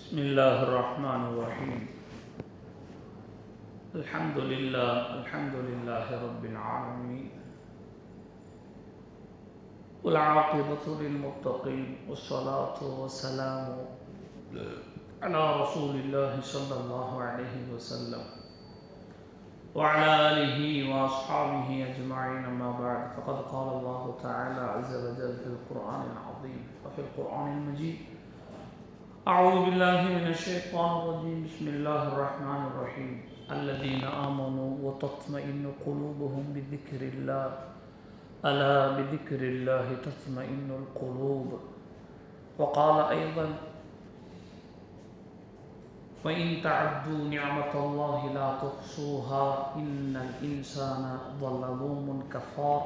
بسم الله الرحمن الرحيم. الحمد لله رب العالمين، والعاقبة للمتقين، والصلاة والسلام على رسول الله صلى الله عليه وسلم وعلى آله وأصحابه أجمعين. أما بعد، فقد قال الله تعالى عز وجل في القرآن العظيم وفي القرآن المجيد: أعوذ بالله من الشيطان الرجيم. بسم الله الرحمن الرحيم. الذين آمنوا وتطمئن قلوبهم بذكر الله ألا بذكر الله تطمئن القلوب. وقال أيضا: وإن تعدوا نعمة الله لا تحصوها إن الإنسان ظلوم كفار.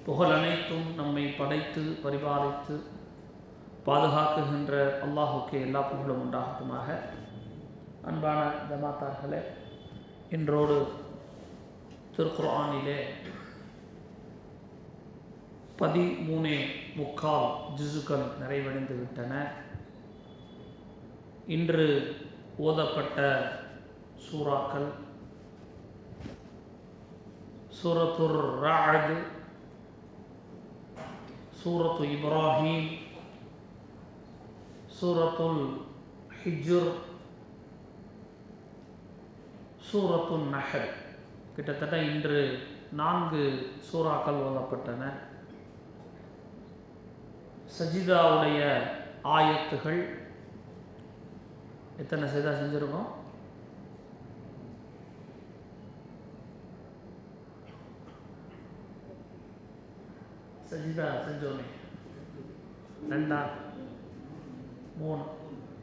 புகழ் அனைத்தும் நம்மை படைத்து பரிபாலித்து பாதுகாக்குகின்ற அல்லாஹுக்கே எல்லா புகழும் உண்டாகட்டுமாக. அன்பான ஜமாத்தார்களே, இன்றோடு திருக்குர்ஆனிலே 13.25 ஜுசுக்கள் நிறைவடைந்து விட்டன. இன்று ஓதப்பட்ட சூறாக்கள் சூரத்துர் ரஅத், சூரத்து இப்ராஹீம், சூரத்துல் ஹிஜ்ர், சூரத்துன் நஹல். கிட்டத்தட்ட இன்று 4 சூறாக்கள் ஓதப்பட்டன. சஜிதாவுடைய ஆயத்துகள் எத்தனை சஜிதா செஞ்சுருக்கோம்? சஜிதா செஞ்சோமே 2, 3,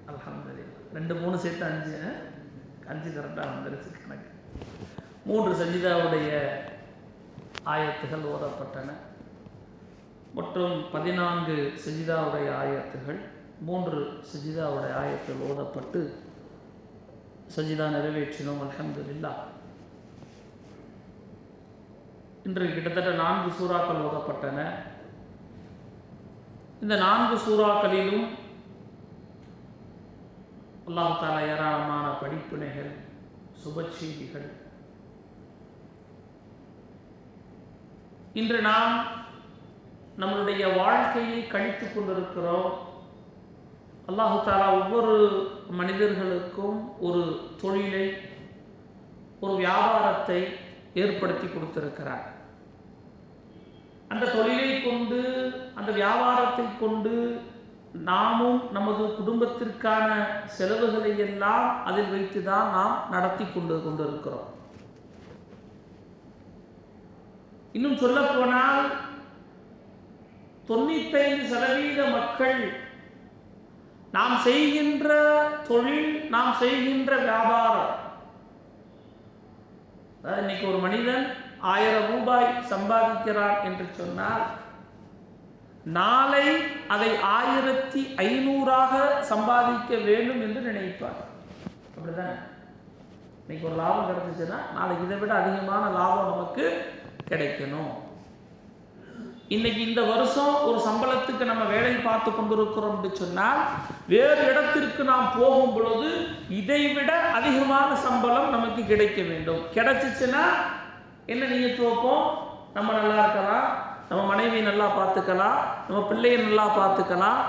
அல்ஹம்துலில்லாஹ். 2, 3 சேர்த்து 5 கரெக்டாக வந்துருச்சு கணக்கு. 3 சஜிதாவுடைய ஆயத்துகள் ஓதப்பட்டன. மற்றும் 14 சஜிதாவுடைய ஆயத்துகள், 3 சஜிதாவுடைய ஆயத்துகள் ஓதப்பட்டு சஜிதா நிறைவேற்றினோம், அல்ஹம்துலில்லாஹ். இன்று கிட்டத்தட்ட 4 சூறாக்கள் ஓதப்பட்டன. இந்த 4 சூறாக்களிலும் அல்லாஹ் தஆலா ஏராளமான படிப்பினைகள், சுபச்செய்திகள். இன்று நாம் நம்மளுடைய வாழ்க்கையை கழித்துக் கொண்டிருக்கிறோம். அல்லாஹ் தஆலா ஒவ்வொரு மனிதர்களுக்கும் ஒரு தொழிலை, ஒரு வியாபாரத்தை ஏற்படுத்தி கொடுத்திருக்கிறார். அந்த தொழிலை கொண்டு, அந்த வியாபாரத்தை கொண்டு நாமும் நமது குடும்பத்திற்கான செலவுகளை எல்லாம் அதில் வைத்து தான் நாம் நடத்தி கொண்டிருக்கிறோம். இன்னும் சொல்ல போனால் 95% மக்கள் நாம் செய்கின்ற தொழில், நாம் செய்கின்ற வியாபாரம், இன்னைக்கு ஒரு மனிதன் 1000 ரூபாய் சம்பாதிக்கிறார் என்று சொன்னால் நாளை அதை 1500ஆக சம்பாதிக்க வேண்டும் என்று நினைப்பார். அப்படிதான். இன்னைக்கு ஒரு லாபம் கிடைச்சிச்சுன்னா நாளைக்கு இதை விட அதிகமான லாபம் நமக்கு கிடைக்கணும். இன்னைக்கு இந்த வருஷம் ஒரு சம்பளத்துக்கு நம்ம வேலை பார்த்து கொண்டிருக்கிறோம் என்று சொன்னால் வேறு இடத்திற்கு நாம் போகும் பொழுது இதை விட அதிகமான சம்பளம் நமக்கு கிடைக்க வேண்டும். கிடைச்சிச்சுன்னா என்ன நியத்து வைப்போம்? நம்ம நல்லா இருக்கலாம், நம்ம மனைவி நல்லா பார்த்துக்கலாம், நம்ம பிள்ளையை நல்லா பார்த்துக்கலாம்.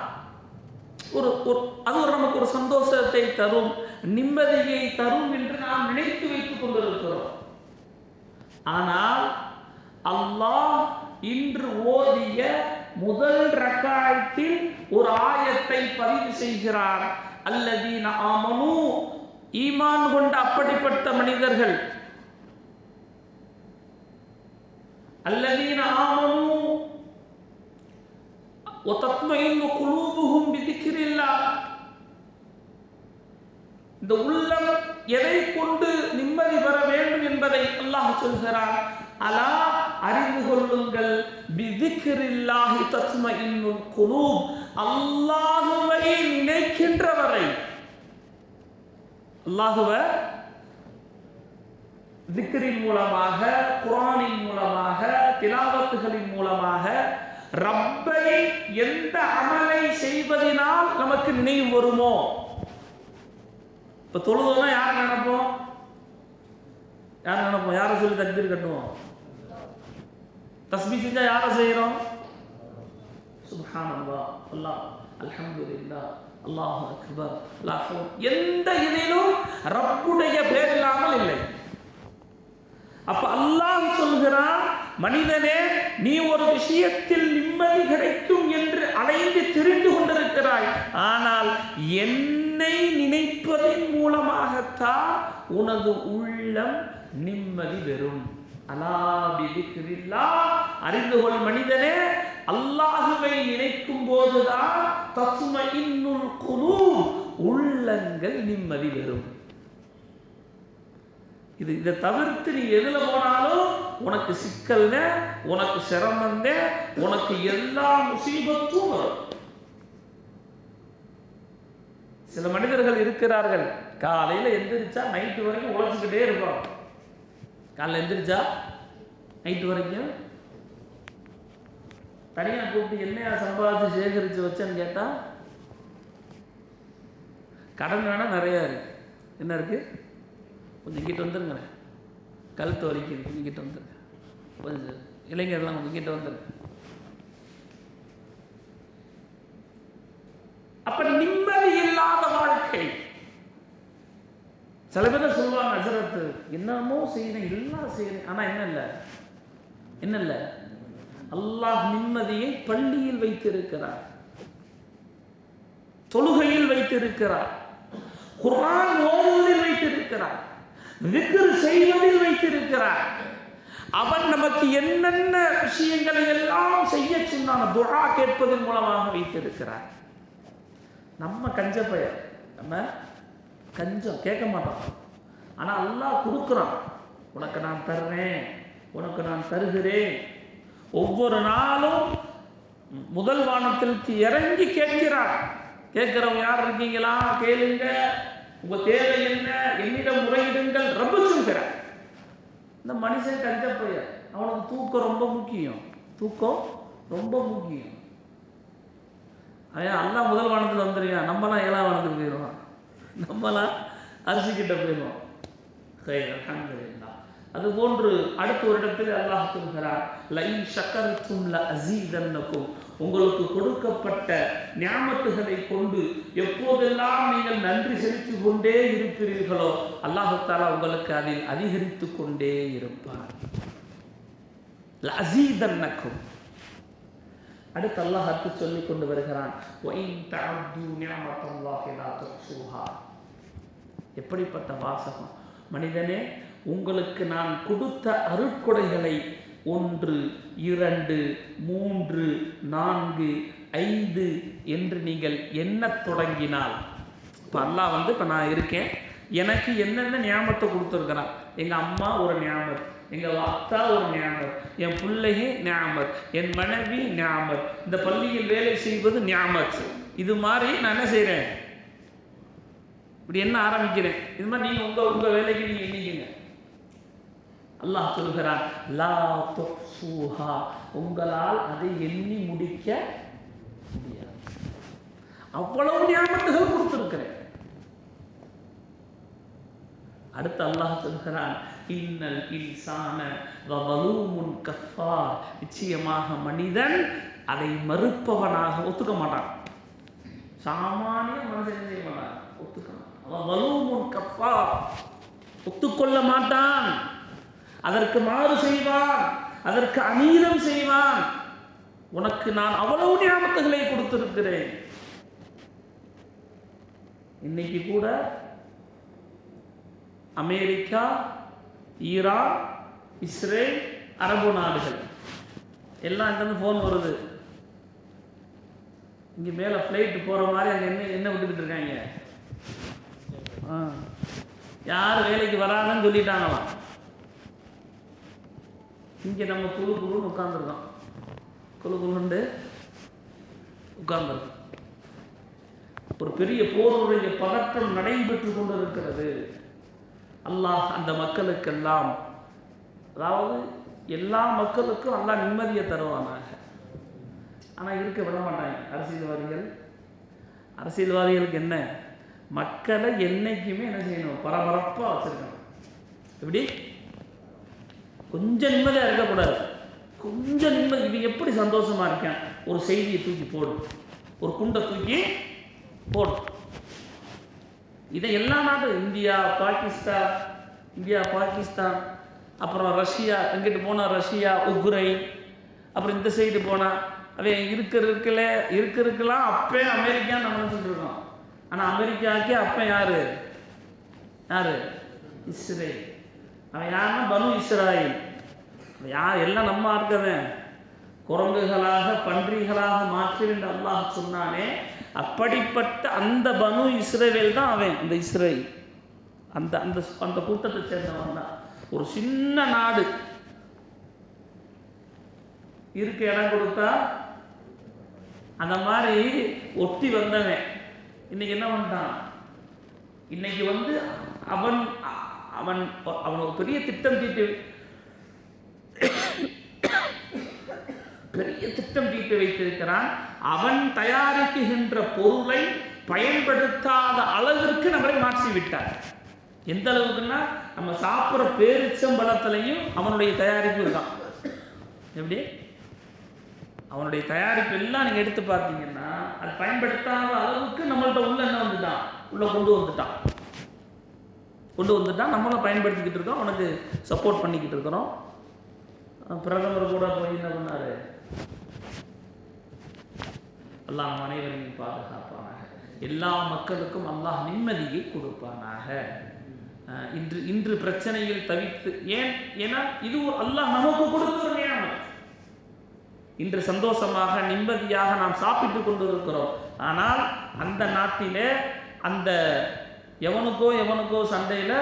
அது நமக்கு ஒரு சந்தோஷத்தை தரும், நிம்மதியை தரும் என்று நாம் நினைத்து வைத்துக் கொண்டிருக்கிறோம். ஆனால் அல்லாஹ் இன்று ஓதிய முதல் ரக்காயத்தில் ஒரு ஆயத்தை பதிவு செய்கிறார். அல்லதீன ஆமனு, ஈமான் கொண்ட அப்படிப்பட்ட மனிதர்கள். அல்லதீன ஆமனு வதத்மஇன்னு குலூபுஹும் பிதிக்ரில்லாஹ். இந்த உள்ளம் எதை கொண்டு நிம்மதி பெற வேண்டும் என்பதை அல்லாஹ் சொல்கிறார். அலா, அறிந்து கொள்ளுங்கள், பிதிக்ரில்லாஹி தத்மஇன்னுல் குலூப். அல்லாஹ்வை நினைக்கின்றவரை, அல்லாஹ்வை திக்ரின் மூலமாக, குர்ஆனின் மூலமாக, திலாவத்துகளின் மூலமாக ரப்பை எந்த அமலை செய்வதனால் நமக்கு நினைவு வருமோ? இப்ப தொழுதோம்னா யார் நினைப்போம்? யாரை சொல்லி தக்பீர் கட்டுவோம்? தஸ்பீஹ் செஞ்சா யாரை செய்யறோம்? சுப்ஹானல்லாஹ், அல்லாஹ், அல்ஹம்துலில்லாஹ், அல்லாஹு அக்பர், லா ஹவுல். எந்த இதிலும் ரப்புடைய பேர் இல்லாமல் இல்லை. அப்ப அல்லாஹ் சொல்கிறான், மனிதனே, நீ ஒரு விஷயத்தில் நிம்மதி கிடைக்கும் என்று அலைந்து திரிந்து கொண்டிருக்கிறாய். ஆனால் என்னை நினைப்பதின் மூலமாகத்தான் உனது உள்ளம் நிம்மதி பெறும். அலா பிதிக்ரில்லாஹ், அறிந்து கொள் மனிதனே, அல்லாஹுவை நினைக்கும் போதுதான் தஸ்மஇன்னுல் குலூப், உள்ளங்கள் நிம்மதி பெறும். இதை தவிர்த்து நீ எதுல போனாலும் உனக்கு சிக்கல்ல, உனக்கு சிரமம், உனக்கு எல்லா முசீபத்தும் வரும். சில மனிதர்கள் இருக்கிறார்கள், காலையில எந்திரிச்சா நைட்டு வரைக்கும் உழைச்சிக்கிட்டே இருப்பாங்க. காலையில் எந்திரிச்சா நைட்டு வரைக்கும் தனியா கூப்பிட்டு என்னையா சம்பாதிச்சு சேகரிச்சு வச்சேன்னு கேட்டா, கடன் வேணா நிறைய இருக்கு. என்ன இருக்கு? கொஞ்சம் கிட்ட வந்துருங்க, கழுத்து வலிக்குது, கொஞ்சம் கிட்ட வந்துருங்க. கொஞ்சம் இளைஞர்லாம் கொஞ்சம் கிட்ட வந்துருங்க. அப்ப நிம்மதி இல்லாத வாழ்க்கை. சில பேர் சொல்லுவாங்க, ஹஜ்ரத் என்னமோ செய்யறேன், எல்லாம் செய்யறேன், ஆனா என்ன இல்ல அல்லாஹ் நிம்மதியை பள்ளியில் வைத்திருக்கிறார், தொழுகையில் வைத்திருக்கிறார், குர்ஆன் ஓதுவதில் வைத்திருக்கிறார், விக்ர் செய்வதில் வைத்திருக்கிறார். அவன் நமக்கு என்னென்ன விஷயங்களை எல்லாம் செய்ய சொன்னான், துஆ கேட்பதன் மூலமாக வைத்திருக்கிறார். நம்ம கஞ்சப்பையர், நம்ம கஞ்சம் கேட்க மாட்டோம். ஆனா அல்லாஹ் கொடுக்குறான், உனக்கு நான் தர்றேன், உனக்கு நான் தருகிறேன். ஒவ்வொரு நாளும் முதல் வானத்திற்கு இறங்கி கேட்கிறார். கேட்கிறவங்க யார் இருக்கீங்களா? கேளுங்க, உங்க தேவை என்ன, என்னிடம் முறையிடுங்கள், ரப்பு சொல்கிறார். இந்த மனுஷன் கஞ்சப்பையர், அவனுக்கு தூக்கம் ரொம்ப முக்கியம், தூக்கம் ரொம்ப முக்கியம். அவன் அல்லாஹ் முதல் வானத்தில் வந்துருக்கான், நம்மலாம் 7ஆம் வானத்துக்கு போயிடுவான், நம்மலாம் அரிசி கிட்ட போயிடுவோம். அது போன்று அடுத்த ஒரு இடத்தில் அல்லாஹ் சொல்கிறார், லஇன் ஷக்கர்தும் லஅஸீதன்னகும், உங்களுக்கு கொடுக்கப்பட்ட நியாமத்துகளை கொண்டு எப்போதெல்லாம் நீங்கள் நன்றி செலுத்திக் கொண்டே இருக்கிறீர்களோ அல்லாஹ் தஆலா உங்களுக்கு அதில் அதிகரித்துக் கொண்டே இருப்பார். லஅஸீதன்னகும். அடுத்து அல்லாஹ் அடுத்து சொல்லிக் கொண்டு வருகிறான், வஇன் தஅது நிஅமத்தல்லாஹி லா துஹ்ஸூஹா. எப்படிப்பட்ட வாசகம்! மனிதனே, உங்களுக்கு நான் கொடுத்த அருட்கொடைகளை 1, 2, 3, 4, 5 என்று நீங்கள் எண்ணத் தொடங்கினால், இப்போ அல்லாஹ் இப்போ நான் இருக்கேன், எனக்கு என்னென்ன நியாமத்தை கொடுத்துருக்கிறான். எங்கள் அம்மா ஒரு நியாமத், எங்கள் அத்தா ஒரு நியாமத், என் பிள்ளைங்க நியாமத், என் மனைவி நியாமத், இந்த பள்ளியில் வேலை செய்வது நியாமத். இது மாதிரி நான் என்ன செய்கிறேன், இப்படி என்ன ஆரம்பிக்கிறேன். இது மாதிரி நீங்கள் உங்கள் வேலைக்கு நீங்கள் எண்ணிக்கங்க. அல்லாஹ் சொல்கிறான், லா துஹ்ஸூஹா, உங்களால் அதை எண்ணி முடிக்க முடியாது. அவ்வளவு நியாமத்துகள் கொடுத்திருக்கிறேன். அடுத்து அல்லாஹ் சொல்கிறான், இன்னல் இன்சான வலூமுன் கஃபார், நிச்சயமாக மனிதன் அதை மறுப்பவனாக ஒத்துக்க மாட்டான். சாமானிய மனுஷன் செய்ய மாட்டான், ஒத்துக்க வலூமுன் கஃபார், ஒத்துக்கொள்ள மாட்டான், அதற்கு மாறு செய்வான், அதற்கு அநீதம் செய்வான். உனக்கு நான் அவ்வளவு நியாமத்துகளை கொடுத்திருக்கிறேன். இன்னைக்கு கூட அமெரிக்கா, ஈரான், இஸ்ரேல், அரபு நாடுகள் எல்லாம் இங்கிருந்து ஃபோன் வருது, இங்கே மேலே ஃப்ளைட்டு போகிற மாதிரி அங்கே என்ன விட்டுக்கிட்டு இருக்காங்க, யார் வேலைக்கு வராங்கன்னு சொல்லிட்டாங்களாம். இங்கே நம்ம குழுன்னு உட்கார்ந்துருக்கோம், குழுண்டு உட்கார்ந்துருக்கோம். ஒரு பெரிய போருடைய பதற்றம் நடைபெற்று கொண்டிருக்கிறது. அல்லாஹ் அந்த மக்களுக்கெல்லாம், அதாவது எல்லா மக்களுக்கும் அல்லாஹ் நிம்மதியை தருவானாக. ஆனால் இருக்க விட மாட்டாங்க அரசியல்வாதிகளுக்கு என்ன, மக்களை என்னைக்குமே என்ன செய்யணும், பரபரப்பாக வச்சிருக்கணும். எப்படி கொஞ்சம் நிம்மதியாக இருக்கக்கூடாது, கொஞ்சம் நிம்மதி. இது எப்படி சந்தோஷமா இருக்கேன், ஒரு செய்தியை தூக்கி போடும், ஒரு குண்டை தூக்கி போடும். இதை எல்லா நாடும், இந்தியா பாகிஸ்தான், அப்புறம் ரஷ்யா, எங்கிட்டு போனால் ரஷ்யா, உக்ரைன், அப்புறம் இந்த சைடு போனால் அவன் இருக்கிறதுக்கெல்லாம் அப்பே அமெரிக்கா நம்ம நினச்சிட்டு இருக்கோம். ஆனால் அமெரிக்காவுக்கே அப்போ யாரு இஸ்ரேல். அவன் யாருன்னா பனு இஸ்ராயில். யார் எல்லாம் நம்ம ஆட்கவன் குரங்குகளாக பன்றிகளாக மாற்றுகின்ற அல்லாஹ் சொன்னானே, அப்படிப்பட்ட அந்த பனு இஸ்ரேல் தான் அவன். அந்த இஸ்ரேல் அந்த அந்த அந்த கூட்டத்தை சேர்ந்தவன் தான். ஒரு சின்ன நாடு இருக்க இடம் கொடுத்தா அந்த மாதிரி ஒட்டி வந்தவன் இன்னைக்கு என்ன பண்ணிட்டான், இன்னைக்கு வந்து அவன் அவன் அவன் ஒரு பெரிய திட்டம் தீட்டி வைத்திருக்கிறான். அவன் தயாரிக்குகின்ற பொருளை பயன்படுத்தாத அளவிற்கு நம்மளை மாற்றி விட்டார். எந்த அளவுக்குன்னா, நம்ம சாப்பிட்ற பேரிச்சம்பழத்திலையும் அவனுடைய தயாரிப்பு இருக்கான். எப்படி அவனுடைய தயாரிப்பு எல்லாம் நீங்க எடுத்து பார்த்தீங்கன்னா, அது பயன்படுத்தாத அளவுக்கு நம்மள்ட்ட உள்ள என்ன வந்துட்டான், உள்ள கொண்டு வந்துட்டான். நம்மளும் பயன்படுத்திக்கிட்டு இருக்கோம், அவனுக்கு சப்போர்ட் பண்ணிக்கிட்டு இருக்கிறோம். பிரதமர் கூட போய் என்ன பண்ணாரு, அல்லாஹ் நம் அனைவரையும் பாதுகாப்பானாக, எல்லா மக்களுக்கும் அல்லாஹ் நிம்மதியை கொடுப்பானாக. இன்று பிரச்சனையில் தவித்து, ஏன்னா இது அல்லாஹ் நமக்கு கொடுத்த ஒரு நியமத். இன்று சந்தோஷமாக நிம்மதியாக நாம் சாப்பிட்டு கொண்டு இருக்கிறோம். ஆனால் அந்த நாட்டிலே அந்த எவனுக்கோ சண்டையில்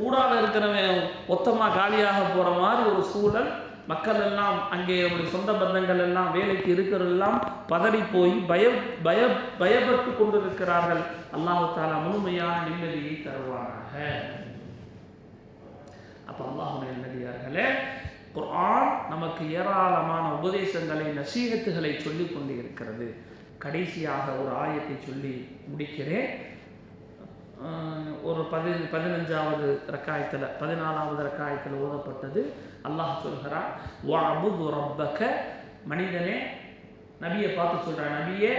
ஊடாக இருக்கிறவன் மொத்தமாக காலியாக போகிற மாதிரி ஒரு சூழல். மக்கள் எல்லாம் அங்கே நம்முடைய சொந்த பந்தங்கள் எல்லாம் வேலைக்கு இருக்கிறதெல்லாம் பதறி போய் பயப்பட்டு கொண்டிருக்கிறார்கள். அல்லாஹ் தஆலா முழுமையான நிம்மதியை தருவானாக. அப்போ அல்லாஹ்வுடைய நல்லடியார்களே, குர்ஆன் நமக்கு ஏராளமான உபதேசங்களை, நசீஹத்துகளை சொல்லிக் கொண்டு இருக்கிறது. கடைசியாக ஒரு ஆயத்தை சொல்லி முடிக்கிறேன். ஒரு 15வது ரக்காயத்தில் 14வது ரக்காயத்தில் ஓதப்பட்டது. அல்லாஹ் சொல்கிறான், வஅபுது ரப்பக, மனிதனே, நபியை பார்த்து சொல்கிறான், நபியே,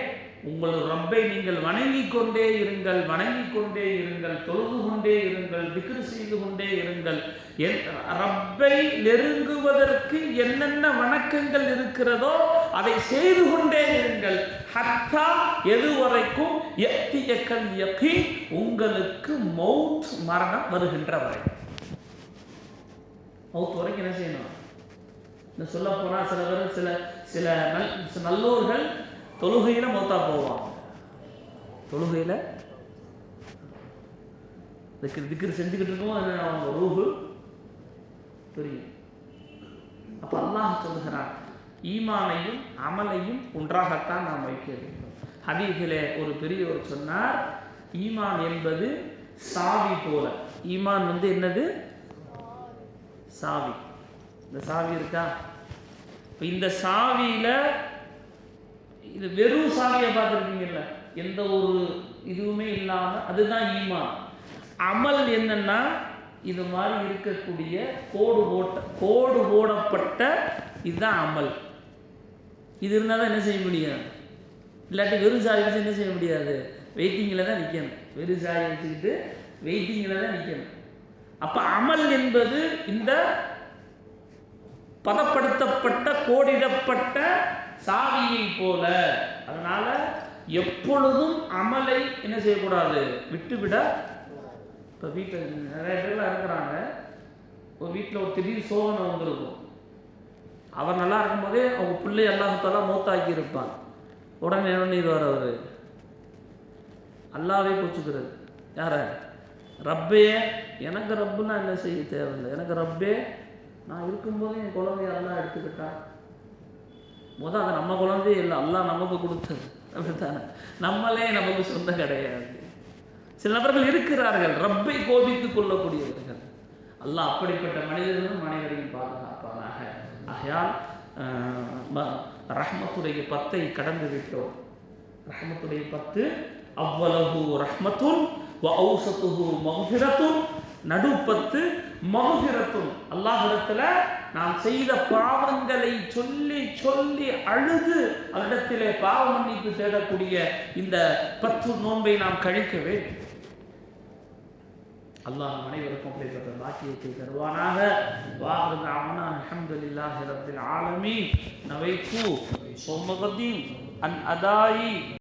உங்கள் ரப்பை நீங்கள் வணங்கிக் கொண்டே இருங்கள், தொழுது கொண்டே இருங்கள், திக்ர் செய்து கொண்டே இருங்கள். ரப்பை நெருங்குவதற்கு என்னென்ன வணக்கங்கள் இருக்கிறதோ அதை செய்து கொண்டே இருங்கள். ஹத்தா, எதுவரைக்கும், யக்தியக்கல் யகீன், உங்களுக்கு மௌத், மரணம் வருகின்ற வரை. மௌத் வரைக்கும் என்ன செய்யணும்? இந்த சொல்ல போனால் சில பேர் சில நல்லோர்கள் தொழுகையில மௌத்தா போவாங்க. தொழுகையில திக்ர் செஞ்சுக்கிட்டு இருக்கோம், அவங்க ரூஹு புரியும். அப்ப அல்லாஹ் சொல்லுகிறான், ஈமானையும் அமலையும் ஒன்றாகத்தான் நாம் வைக்க வேண்டும். ஹதீஸிலே ஒரு பெரியவர் சொன்னார், ஈமான் என்பது சாவி போல. ஈமான் வந்து என்னது? சாவி. இந்த சாவி இருக்கா? இந்த சாவியில, இது வெறும் சாவியை பார்த்துருக்கீங்கல்ல, எந்த ஒரு இதுவுமே இல்லாம, அதுதான் ஈமான். அமல் என்னன்னா, இது மாதிரி இருக்கக்கூடிய கோடு போடப்பட்ட இதுதான் அமல். இது இருந்தால் தான் என்ன செய்ய முடியும், இல்லாட்டி வெறும் சாவி வச்சு என்ன செய்ய முடியாது, வெயிட்டிங்கில் தான் நிற்கணும். வெறும் சாவி வச்சுக்கிட்டு வெயிட்டிங்கில் தான் நிற்கணும். அப்போ அமல் என்பது இந்த பதப்படுத்தப்பட்ட கோடிடப்பட்ட சாவியை போல. அதனால எப்பொழுதும் அமலை என்ன செய்யக்கூடாது, விட்டுவிட. இப்போ வீட்டில் நிறைய பேர்லாம் இருக்கிறாங்க, ஒரு வீட்டில் ஒரு திடீர் சோதனை வந்திருக்கும். அவர் நல்லா இருக்கும்போதே அவங்க பிள்ளை அல்லாஹ் தஆலா மௌத்தாக்கி இருப்பான். உடனே என்ன பண்ணிடுவார் அவர், அல்லாவே கோச்சுக்கிறது. யார? ரப்பே, எனக்கு ரப்புன்னா என்ன செய்ய தேவையில்லை, எனக்கு ரப்பே, நான் இருக்கும்போதே என் குழந்தைய அல்லாஹ் எடுத்துக்கிட்டான். முதல் அது நம்ம குழந்தையே இல்லை, அல்லாஹ் நமக்கு கொடுத்தது. அப்படித்தானே? நம்மளே நமக்கு சொந்தம் கிடையாது. சில நபர்கள் இருக்கிறார்கள் ரப்பை கோபித்துக் கொள்ளக்கூடியவர்கள். அல்லாஹ் அப்படிப்பட்ட மனிதர்களும் அனைவரையும் பாதுகாப்பானாக. ஆகையால் ரஹ்மத்துடைய 10ஐ கடந்து விட்டோம். ரஹ்மத்துடைய 10 அவ்வளவு ரஹ்மத்துன் வ ஔஸதுஹு மக்ஃபிரத்துன், நடு 10 மக்ஃபிரத்துன். அல்லாஹ்விடத்தில் நாம் செய்த பாவங்களை சொல்லி சொல்லி அழுது அவரிடத்திலே பாவ மன்னிப்பு தேடக்கூடிய இந்த 10 நோன்பை நாம் கழிக்க வேண்டும். அல்லாஹ் அனைவருக்கும் அப்படிப்பட்ட பாக்கியத்தை தருவானாக. வாஹிரு தஅவானா அல்ஹம்துலில்லாஹி ரப்பில் ஆலமீன். நவைத்து ஸௌம கதீன் அன் அதாயி